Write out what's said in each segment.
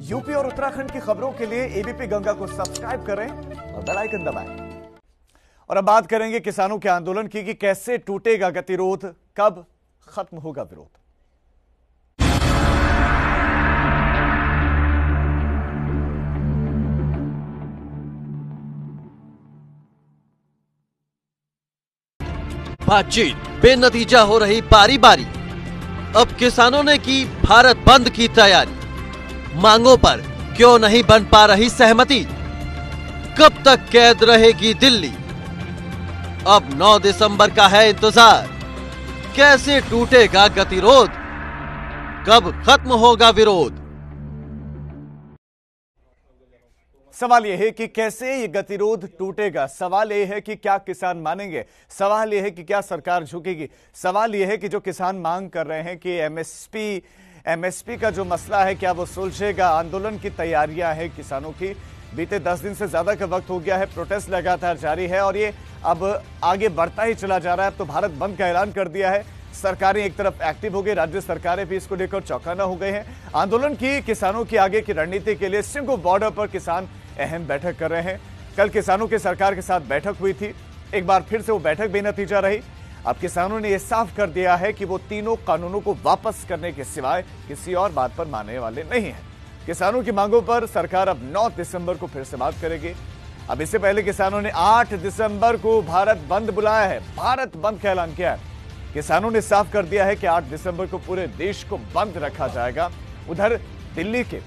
UP और उत्तराखंड की खबरों के लिए एबीपी गंगा को सब्सक्राइब करें और बेल आइकन दबाएं। और अब बात करेंगे किसानों के आंदोलन की कि कैसे टूटेगा गतिरोध, कब खत्म होगा विरोध। बातचीत बेनतीजा हो रही बारी बारी। अब किसानों ने की भारत बंद की तैयारी। मांगों पर क्यों नहीं बन पा रही सहमति? कब तक कैद रहेगी दिल्ली? अब 9 दिसंबर का है इंतजार। कैसे टूटेगा गतिरोध? कब खत्म होगा विरोध? सवाल यह है कि कैसे ये गतिरोध टूटेगा। सवाल यह है कि क्या किसान मानेंगे। सवाल यह है कि क्या सरकार झुकेगी। सवाल यह है कि जो किसान मांग कर रहे हैं कि एमएसपी का जो मसला है क्या वो सुलझेगा। आंदोलन की तैयारियां हैं किसानों की। बीते 10 दिन से ज्यादा का वक्त हो गया है। प्रोटेस्ट लगातार जारी है और ये अब आगे बढ़ता ही चला जा रहा है। अब तो भारत बंद का ऐलान कर दिया है। सरकारें एक तरफ एक्टिव हो गई, राज्य सरकारें भी इसको लेकर चौकन्ना हो गए हैं। आंदोलन की किसानों की आगे की रणनीति के लिए सिंघू बॉर्डर पर किसान अहम बैठक कर रहे हैं। कल किसानों की सरकार के साथ बैठक हुई थी। एक बार फिर से वो बैठक बेनतीजा रही। अब किसानों ने यह साफ कर दिया है कि वो तीनों कानूनों को वापस करने के सिवाय किसी और बात पर मानने वाले नहीं हैं। किसानों की मांगों पर सरकार अब 9 दिसंबर को फिर से बात करेगी। अब इससे पहले किसानों ने 8 दिसंबर को भारत बंद बुलाया है। भारत बंद का ऐलान किया है। किसानों ने साफ कर दिया है कि 8 दिसंबर को पूरे देश को बंद रखा जाएगा। उधर दिल्ली के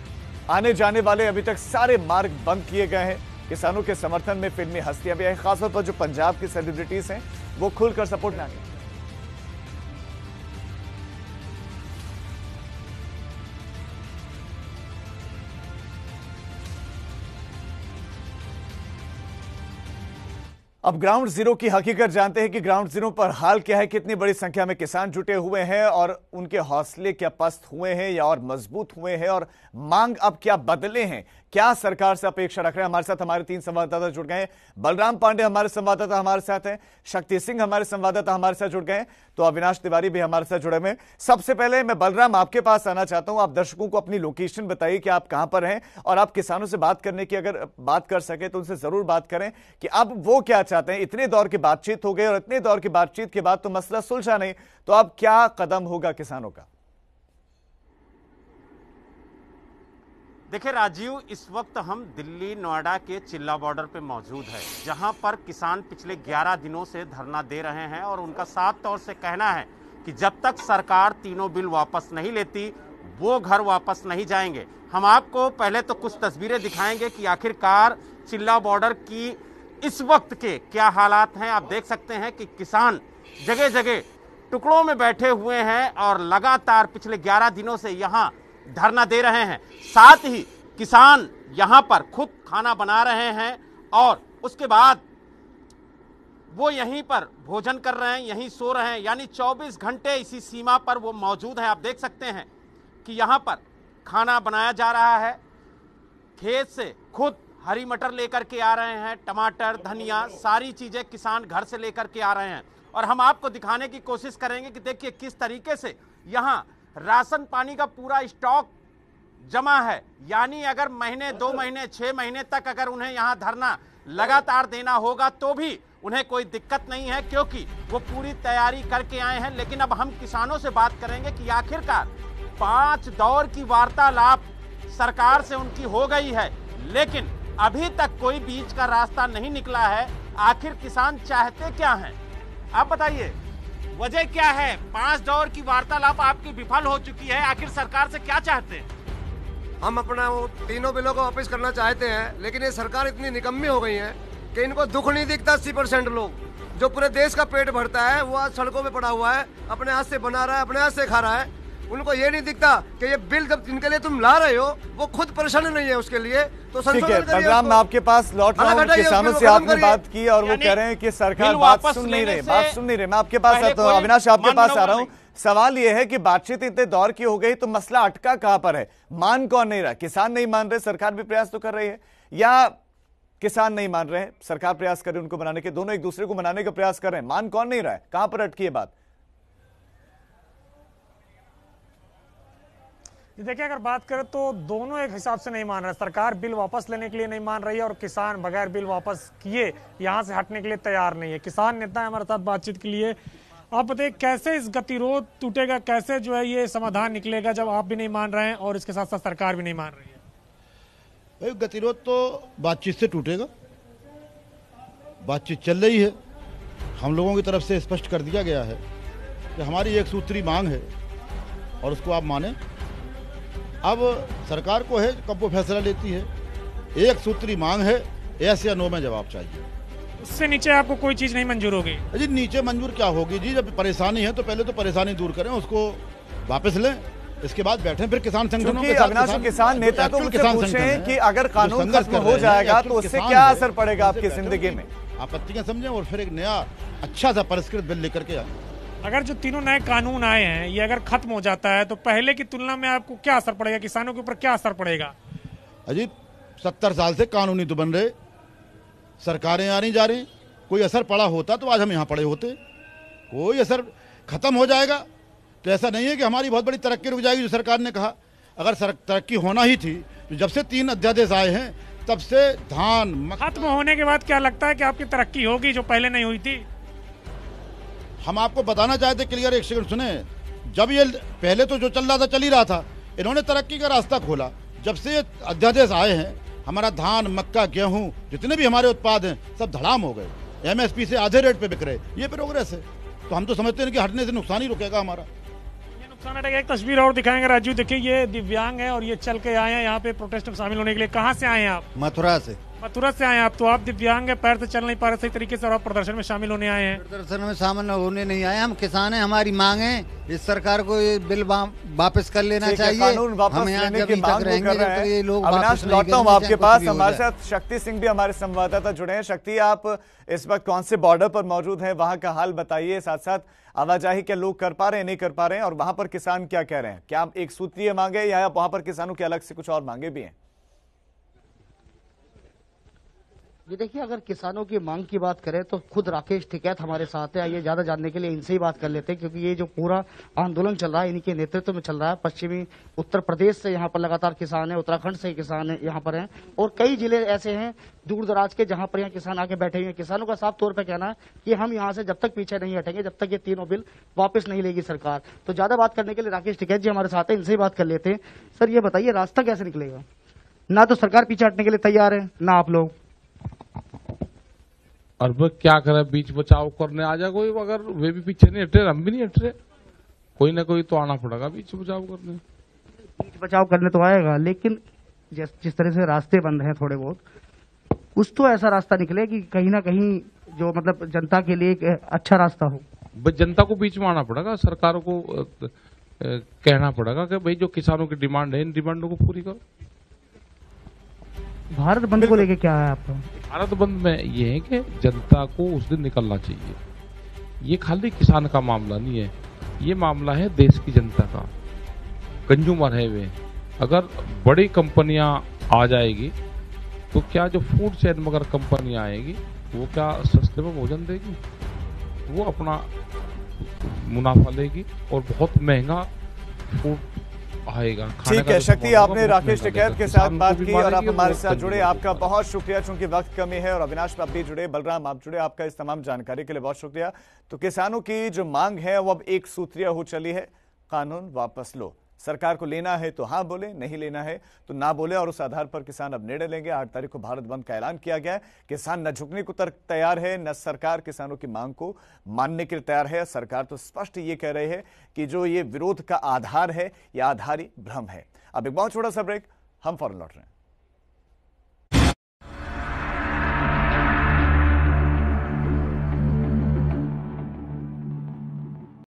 आने जाने वाले अभी तक सारे मार्ग बंद किए गए हैं। किसानों के समर्थन में फिल्मी हस्तियां भी आई, खासतौर पर जो पंजाब की सेलिब्रिटीज हैं वो खुलकर सपोर्ट में आ गए। अब ग्राउंड जीरो की हकीकत जानते हैं कि ग्राउंड जीरो पर हाल क्या है। कितनी बड़ी संख्या में किसान जुटे हुए हैं और उनके हौसले क्या पस्त हुए हैं या और मजबूत हुए हैं और मांग अब क्या बदले हैं। क्या सरकार से अपेक्षा रख रहे हैं। हमारे साथ हमारे 3 संवाददाता जुड़ गए हैं। बलराम पांडे हमारे संवाददाता हमारे साथ हैं, शक्ति सिंह हमारे संवाददाता हमारे साथ जुड़ गए हैं, तो अविनाश तिवारी भी हमारे साथ जुड़े हुए हैं। सबसे पहले मैं बलराम आपके पास आना चाहता हूं। आप दर्शकों को अपनी लोकेशन बताइए कि आप कहां पर हैं और आप किसानों से बात करने की अगर बात कर सके तो उनसे जरूर बात करें कि अब वो क्या चाहते हैं। इतने दौर की बातचीत हो गई और इतने दौर की बातचीत के बाद तो मसला सुलझा नहीं, तो अब क्या कदम होगा किसानों का। देखिए राजीव, इस वक्त हम दिल्ली नोएडा के चिल्ला बॉर्डर पे मौजूद है, जहां पर किसान पिछले 11 दिनों से धरना दे रहे हैं और उनका साफ तौर से कहना है कि जब तक सरकार तीनों बिल वापस नहीं लेती वो घर वापस नहीं जाएंगे। हम आपको पहले तो कुछ तस्वीरें दिखाएंगे कि आखिरकार चिल्ला बॉर्डर की इस वक्त के क्या हालात हैं। आप देख सकते हैं कि किसान जगह जगह टुकड़ों में बैठे हुए हैं और लगातार पिछले 11 दिनों से यहाँ धरना दे रहे हैं। साथ ही किसान यहां पर खुद खाना बना रहे हैं और उसके बाद वो यहीं पर भोजन कर रहे हैं, यहीं सो रहे हैं, यानी 24 घंटे इसी सीमा पर वो मौजूद हैं। आप देख सकते हैं कि यहां पर खाना बनाया जा रहा है। खेत से खुद हरी मटर लेकर के आ रहे हैं, टमाटर, धनिया, सारी चीजें किसान घर से लेकर के आ रहे हैं। और हम आपको दिखाने की कोशिश करेंगे कि देखिए किस तरीके से यहां राशन पानी का पूरा स्टॉक जमा है। यानी अगर महीने, 2 महीने, 6 महीने तक अगर उन्हें यहां धरना लगातार देना होगा तो भी उन्हें कोई दिक्कत नहीं है, क्योंकि वो पूरी तैयारी करके आए हैं। लेकिन अब हम किसानों से बात करेंगे कि आखिरकार 5 दौर की वार्तालाप सरकार से उनकी हो गई है, लेकिन अभी तक कोई बीच का रास्ता नहीं निकला है। आखिर किसान चाहते क्या हैं, आप बताइए, वजह क्या है? 5 दौर की वार्तालाप आपकी विफल हो चुकी है, आखिर सरकार से क्या चाहते हैं? हम अपना वो तीनों बिलों को वापस करना चाहते हैं, लेकिन ये सरकार इतनी निकम्मी हो गई है कि इनको दुख नहीं दिखता। 80% लोग जो पूरे देश का पेट भरता है वो आज सड़कों पे पड़ा हुआ है, अपने हाथ से बना रहा है, अपने हाथ से खा रहा है। उनको ये नहीं दिखता कि ये बिल जब जिनके लिए तुम ला रहे हो वो खुद परेशान नहीं है उसके लिए, तो ठीक है बलराम, मैं आपके पास लौट रहा हूं। किसानों से आपने बात की और वो कह रहे हैं कि सरकार बात सुन नहीं रही। मैं आपके पास आता हूं। अविनाश आपके पास आ रहा हूं। सवाल यह है कि बातचीत इतने दौर की हो गई तो मसला अटका कहां पर है? मान कौन नहीं रहा? किसान नहीं मान रहे, सरकार भी प्रयास तो कर रही है, या किसान नहीं मान रहे हैं, सरकार प्रयास कर रही है उनको मनाने के? दोनों एक दूसरे को मनाने का प्रयास कर रहे हैं। मान कौन नहीं रहा है? कहां पर अटकी है बात? देखिए, अगर बात करें तो दोनों एक हिसाब से नहीं मान रहे। सरकार बिल वापस लेने के लिए नहीं मान रही है और किसान बगैर बिल वापस किए यहाँ से हटने के लिए तैयार नहीं है। किसान नेता है हमारे साथ बातचीत के लिए। आप बताइए, कैसे इस गतिरोध टूटेगा, कैसे जो है ये समाधान निकलेगा जब आप भी नहीं मान रहे हैं और इसके साथ साथ सरकार भी नहीं मान रही है? भाई, गतिरोध तो बातचीत से टूटेगा। बातचीत चल रही है। हम लोगों की तरफ से स्पष्ट कर दिया गया है कि हमारी एक सूत्री मांग है और उसको आप माने। अब सरकार को है कब वो फैसला लेती है। एक सूत्री मांग है, यस या नो में जवाब चाहिए। उससे नीचे आपको कोई चीज नहीं मंजूर होगी? जी, नीचे मंजूर क्या होगी जी? जब परेशानी है तो पहले तो परेशानी दूर करें, उसको वापस लें, इसके बाद बैठें फिर किसान संगठनों के साथ। अविनाश, किसान नेता तो मुझसे पूछें कि अगर कानून खत्म हो जाएगा तो उससे क्या असर पड़ेगा आपकी जिंदगी में? आपत्तियां समझें और फिर एक नया अच्छा सा परिष्कृत बिल लेकर के आए। अगर जो तीनों नए कानून आए हैं ये अगर खत्म हो जाता है तो पहले की तुलना में आपको क्या असर पड़ेगा, किसानों के ऊपर क्या असर पड़ेगा? अजी, 70 साल से कानूनी तो बन रहे, सरकारें आ नहीं जा रही। कोई असर पड़ा होता तो आज हम यहाँ पड़े होते। कोई असर खत्म हो जाएगा तो ऐसा नहीं है कि हमारी बहुत बड़ी तरक्की रुक जाएगी जो सरकार ने कहा। अगर तरक्की होना ही थी तो जब से 3 अध्यादेश आए हैं तब से धान खत्म होने के बाद क्या लगता है कि आपकी तरक्की होगी जो पहले नहीं हुई थी? हम आपको बताना चाहते, क्लियर, एक सेकंड सुने। जब ये पहले तो जो चल रहा था चल ही रहा था, इन्होंने तरक्की का रास्ता खोला। जब से ये अध्यादेश आए हैं हमारा धान, मक्का, गेहूं, जितने भी हमारे उत्पाद हैं सब धड़ाम हो गए। MSP से आधे रेट पे बिक रहे। ये प्रोग्रेस है। तो हम तो समझते हैं कि हटने से नुकसान ही रुकेगा हमारा। ये नुकसान हटेगा। एक तस्वीर और दिखाएंगे राजू। देखिए, ये दिव्यांग है और ये चल के आए हैं यहाँ पे प्रोटेस्ट में शामिल होने के लिए। कहाँ से आए हैं आप? मथुरा से। मथुरा से आए हैं आप। तो आप दिव्यांग है, पैर से चल नहीं पा रहे सही तरीके से और आप प्रदर्शन में शामिल होने आए हैं? प्रदर्शन में शामिल होने नहीं आए, हम किसान हैं। हमारी मांग है इस सरकार को ये बिल वापस कर लेना चाहिए। कानून वापस हम यहाँ लेने की जब मांग तक रहेंगे जब तक ये लोग अविनाश, लौटता हूँ आपके पास। हमारे साथ शक्ति सिंह भी हमारे संवाददाता जुड़े हैं। शक्ति, आप इस वक्त कौन से बॉर्डर पर मौजूद हैं, वहां का हाल बताइए। साथ साथ आवाजाही क्या लोग कर पा रहे हैं, नहीं कर पा रहे हैं, और वहां पर किसान क्या कह रहे हैं? क्या एक सूत्रीय मांगे या वहां पर किसानों की अलग से कुछ और मांगे भी हैं? ये देखिए, अगर किसानों की मांग की बात करें तो खुद राकेश टिकैत हमारे साथ है। आइए ज्यादा जानने के लिए इनसे ही बात कर लेते हैं, क्योंकि ये जो पूरा आंदोलन चल रहा है इनके नेतृत्व में चल रहा है। पश्चिमी उत्तर प्रदेश से यहाँ पर लगातार किसान है, उत्तराखंड से किसान है यहाँ पर हैं, और कई जिले ऐसे हैं दूर दराज के जहाँ पर यहाँ किसान आके बैठे हुए हैं। किसानों का साफ तौर पर कहना है कि हम यहाँ से जब तक पीछे नहीं हटेंगे, जब तक ये तीनों बिल वापस नहीं लेगी सरकार। तो ज्यादा बात करने के लिए राकेश टिकैत जी हमारे साथ है, इनसे ही बात कर लेते हैं। सर, ये बताइए, रास्ता कैसे निकलेगा? ना तो सरकार पीछे हटने के लिए तैयार है, ना आप लोग। और वो क्या करे, बीच बचाव करने आ जाए कोई। अगर वे भी पीछे नहीं हट रहे, हम भी नहीं हट रहे, कोई ना कोई तो आना पड़ेगा बीच बचाव करने। बीच बचाव करने तो आएगा, लेकिन जिस तरह से रास्ते बंद हैं थोड़े बहुत, कुछ तो ऐसा रास्ता निकले कि कहीं ना कहीं जो मतलब जनता के लिए एक अच्छा रास्ता हो। बस जनता को बीच में आना पड़ेगा, सरकार को कहना पड़ेगा कि भाई जो किसानों की डिमांड है इन डिमांडों को पूरी करो। भारत बंद को लेके क्या है आपका? भारत बंद में ये है कि जनता को उस दिन निकलना चाहिए। ये खाली किसान का मामला नहीं है, ये मामला है देश की जनता का। कंज्यूमर है वे। अगर बड़ी कंपनियां आ जाएगी तो क्या जो फूड चेन में अगर कंपनियां आएगी वो क्या सस्ते में भोजन देगी? वो अपना मुनाफा लेगी और बहुत महंगा फूड आएगा। ठीक है शक्ति, आपने राकेश टिकैत के साथ बात की और आप हमारे साथ जुड़े, आपका बहुत शुक्रिया। चूंकि वक्त कमी है और अविनाश आप भी जुड़े, बलराम आप जुड़े, आपका इस तमाम जानकारी के लिए बहुत शुक्रिया। तो किसानों की जो मांग है वो अब एक सूत्रीय हो चली है, कानून वापस लो। सरकार को लेना है तो हाँ बोले, नहीं लेना है तो ना बोले, और उस आधार पर किसान अब निर्णय लेंगे। 8 तारीख को भारत बंद का ऐलान किया गया है। किसान न झुकने को तैयार है, न सरकार किसानों की मांग को मानने के लिए तैयार है। सरकार तो स्पष्ट ये कह रही है कि जो ये विरोध का आधार है, यह आधार ही भ्रम है। अब एक बहुत छोटा सा ब्रेक, हम फौरन लौट रहे हैं।